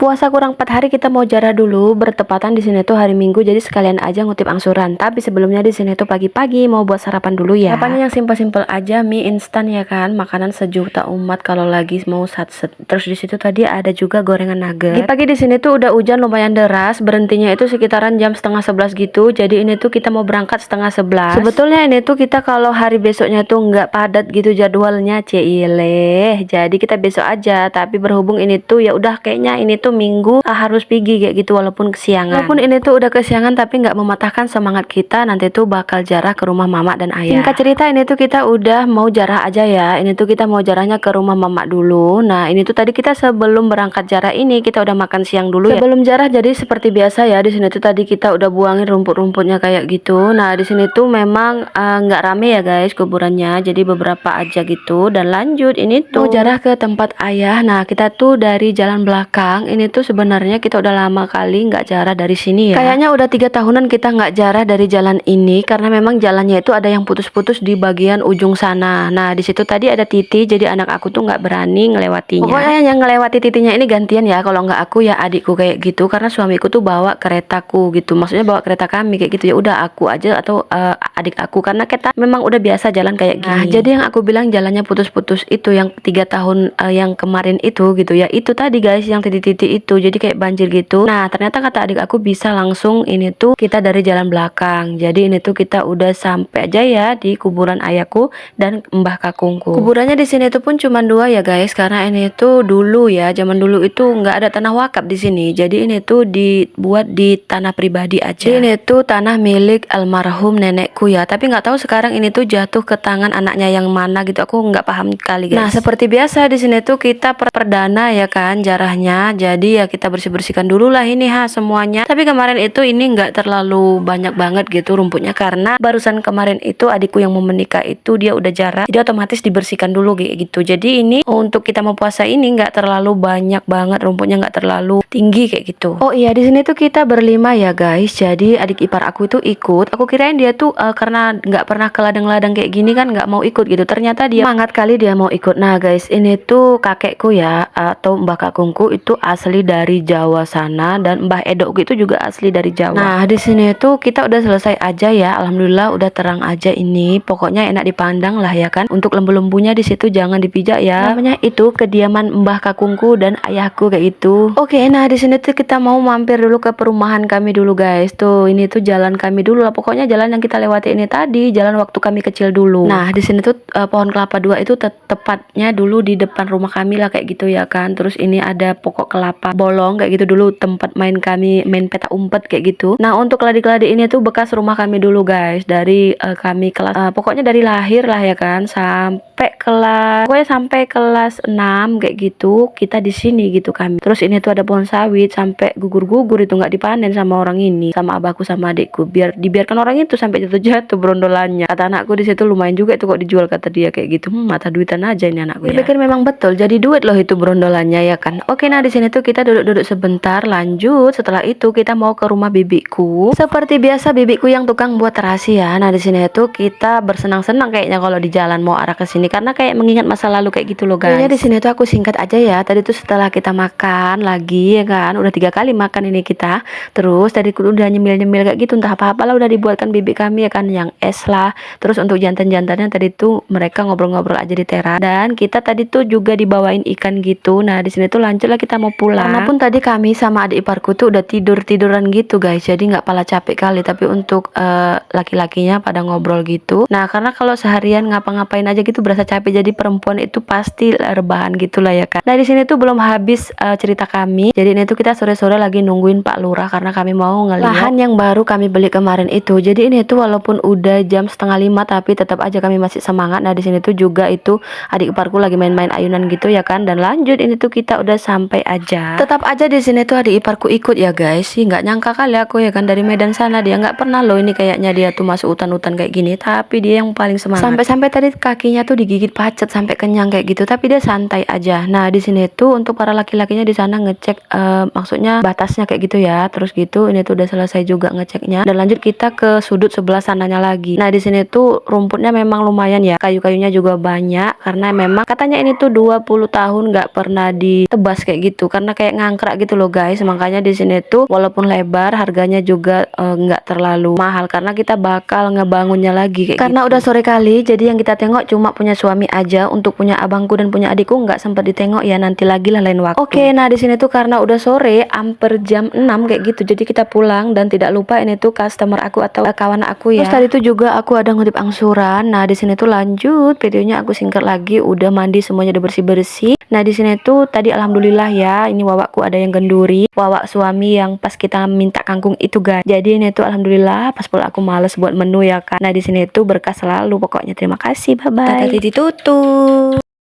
Puasa kurang 4 hari kita mau jarah dulu, bertepatan di sini tuh hari Minggu, jadi sekalian aja ngutip angsuran. Tapi sebelumnya di sini tuh pagi-pagi mau buat sarapan dulu ya. Sarapannya yang simpel-simpel aja, mie instan ya kan, makanan sejuta umat kalau lagi mau satset. Terus di situ tadi ada juga gorengan nugget. Di pagi di sini tuh udah hujan lumayan deras, berhentinya itu sekitaran jam setengah 11 gitu. Jadi ini tuh kita mau berangkat setengah 11. Sebetulnya ini tuh kita kalau hari besoknya tuh nggak padat gitu jadwalnya, ciileh. Jadi kita besok aja, tapi berhubung ini tuh ya udah kayaknya ini tuh Minggu harus pergi kayak gitu walaupun kesiangan. Walaupun ini tuh udah kesiangan tapi nggak mematahkan semangat kita nanti tuh bakal jarah ke rumah mama dan ayah. Singkat cerita ini tuh kita udah mau jarah aja ya. Ini tuh kita mau jarahnya ke rumah mama dulu. Nah ini tuh tadi kita sebelum berangkat jarah ini kita udah makan siang dulu ya. Sebelum jarah jadi seperti biasa ya, di sini tuh tadi kita udah buangin rumput-rumputnya kayak gitu. Nah di sini tuh memang nggak rame ya guys kuburannya, jadi beberapa aja gitu. Dan lanjut ini tuh jarah ke tempat ayah. Nah kita tuh dari jalan belakang ini tuh sebenarnya kita udah lama kali nggak jarah dari sini ya. Kayaknya udah 3 tahunan kita nggak jarah dari jalan ini karena memang jalannya itu ada yang putus-putus di bagian ujung sana. Nah di situ tadi ada Titi, jadi anak aku tuh nggak berani ngelewatinya. Pokoknya yang ngelewati Titinya ini gantian ya, kalau nggak aku ya adikku kayak gitu, karena suamiku tuh bawa keretaku gitu, maksudnya bawa kereta kami kayak gitu. Ya udah aku aja atau adik aku, karena kita memang udah biasa jalan kayak gini. Nah jadi yang aku bilang jalannya putus-putus itu yang 3 tahun yang kemarin itu gitu ya, itu tadi guys yang titik-titik itu, jadi kayak banjir gitu. Nah ternyata kata adik aku bisa langsung ini tuh kita dari jalan belakang. Jadi ini tuh kita udah sampai aja ya di kuburan ayahku dan mbah kakungku. Kuburannya di sini tuh pun cuma 2 ya guys, karena ini tuh dulu ya, zaman dulu itu nggak ada tanah wakaf di sini. Jadi ini tuh dibuat di tanah pribadi aja. Jadi ini tuh tanah milik almarhum nenekku ya, tapi nggak tahu sekarang ini tuh jatuh ke tangan anaknya yang mana gitu, aku nggak paham kali guys. Nah seperti biasa di sini tuh kita perdana ya kan jarahnya, jadi ya kita bersih-bersihkan dulu lah ini semuanya. Tapi kemarin itu ini nggak terlalu banyak banget gitu rumputnya, karena barusan kemarin itu adikku yang mau menikah itu dia udah jarah, jadi otomatis dibersihkan dulu kayak gitu. Jadi ini untuk kita mau puasa ini nggak terlalu banyak banget rumputnya, nggak terlalu tinggi kayak gitu. Oh iya di sini tuh kita berlima ya guys, jadi adik ipar aku itu ikut. Aku kirain dia tuh karena nggak pernah ke ladang-ladang kayak gini kan nggak mau ikut gitu, ternyata dia semangat kali dia mau ikut. Nah guys ini tuh kakekku ya atau mbah kakungku itu asli dari Jawa sana, dan mbah edokku itu juga asli dari Jawa. Nah di sini tuh kita udah selesai aja ya, alhamdulillah udah terang aja ini, pokoknya enak dipandang lah ya kan. Untuk lembu-lembunya di situ jangan dipijak ya, namanya itu kediaman mbah kakungku dan ayahku kayak gitu. Oke nah di sini tuh kita mau mampir dulu ke perumahan kami dulu guys. Tuh ini tuh jalan kami dulu lah, pokoknya jalan yang kita lewati ini tadi jalan waktu kami kecil dulu. Nah di sini tuh pohon kelapa 2 itu tepatnya dulu di depan rumah kami lah kayak gitu ya kan. Terus ini ada pokok kelapa bolong kayak gitu, dulu tempat main kami, main peta umpet kayak gitu. Nah untuk keladi-keladi ini tuh bekas rumah kami dulu guys, dari kami kelas pokoknya dari lahir lah ya kan sampai kelas, pokoknya sampai kelas 6 kayak gitu kita di sini gitu kami. Terus ini tuh ada pohon sawit sampai gugur-gugur itu nggak dipanen sama orang ini, sama abahku sama adikku, biar dibiarkan orang itu sampai jatuh-jatuh berondolannya. Kata anakku di situ lumayan juga itu kok dijual, kata dia kayak gitu. Mata duitan aja ini anakku ya. Pikir memang betul jadi duit loh itu berondolannya ya kan. Oke nah di sini tuh kita duduk-duduk sebentar, lanjut setelah itu kita mau ke rumah bibiku. Seperti biasa bibiku yang tukang buat terasi ya. Nah di sini tuh kita bersenang-senang kayaknya kalau di jalan mau arah ke sini, karena kayak mengingat masa lalu kayak gitu loh guys. Kayaknya di sini tuh aku singkat aja ya. Tadi tuh setelah kita makan lagi ya kan, udah 3 kali makan ini kita. Terus tadi udah nyemil-nyemil kayak gitu, entah apa-apa lah udah dibuatkan bibi kami ya kan, yang es lah. Terus untuk jantan-jantannya tadi tuh mereka ngobrol-ngobrol aja di teras, dan kita tadi tuh juga dibawain ikan gitu. Nah di sini tuh lanjut lah kita mau pulang. Karena pun tadi kami sama adik iparku tuh udah tiduran gitu guys, jadi nggak pala capek kali. Tapi untuk laki-lakinya pada ngobrol gitu. Nah karena kalau seharian ngapa-ngapain aja gitu berasa capek, jadi perempuan itu pasti rebahan gitulah ya kan. Nah di sini tuh belum habis cerita kami. Jadi ini tuh kita sore-sore lagi nungguin Pak Lurah karena kami mau ngelihat lahan yang baru kami beli kemarin itu. Jadi ini tuh walaupun udah jam 4:30 tapi tetap aja kami masih semangat. Nah di sini tuh juga itu adik iparku lagi main-main ayunan gitu ya kan. Dan lanjut ini tuh kita udah sampai aja. Tetap aja di sini tuh adik iparku ikut ya guys. Sih nggak nyangka kali aku ya kan, dari Medan sana dia nggak pernah loh ini kayaknya dia tuh masuk hutan-hutan kayak gini, tapi dia yang paling semangat. Sampai-sampai tadi kakinya tuh digigit pacet sampai kenyang kayak gitu, tapi dia santai aja. Nah di sini tuh untuk para laki-lakinya di sana ngecek maksudnya batasnya kayak gitu ya. Terus gitu ini tuh udah selesai juga ngeceknya, dan lanjut kita ke sudut sebelah sananya lagi. Nah di sini tuh rumputnya memang lumayan ya, kayu-kayunya juga banyak karena memang katanya ini tuh 20 tahun nggak pernah ditebas kayak gitu, karena karena kayak ngangkrak gitu loh guys. Makanya di sini tuh walaupun lebar harganya juga nggak terlalu mahal karena kita bakal ngebangunnya lagi kayak karena gitu. Udah sore kali, jadi yang kita tengok cuma punya suami aja. Untuk punya abangku dan punya adikku nggak sempat ditengok ya, nanti lagi lah lain waktu. Oke, nah di sini tuh karena udah sore hampir jam 6 kayak gitu, jadi kita pulang. Dan tidak lupa ini tuh customer aku atau kawan aku ya. Terus tadi tuh juga aku ada ngutip angsuran. Nah di sini tuh lanjut videonya, aku singkat lagi, udah mandi semuanya, udah bersih-bersih. Nah di sini tuh tadi alhamdulillah ya, ini wawakku ada yang genduri, wawak suami yang pas kita minta kangkung itu guys. Jadi ini tuh alhamdulillah, pas pula aku males buat menu ya kan. Nah di sini tuh berkah selalu pokoknya. Terima kasih, bye bye. Tadi ditutup.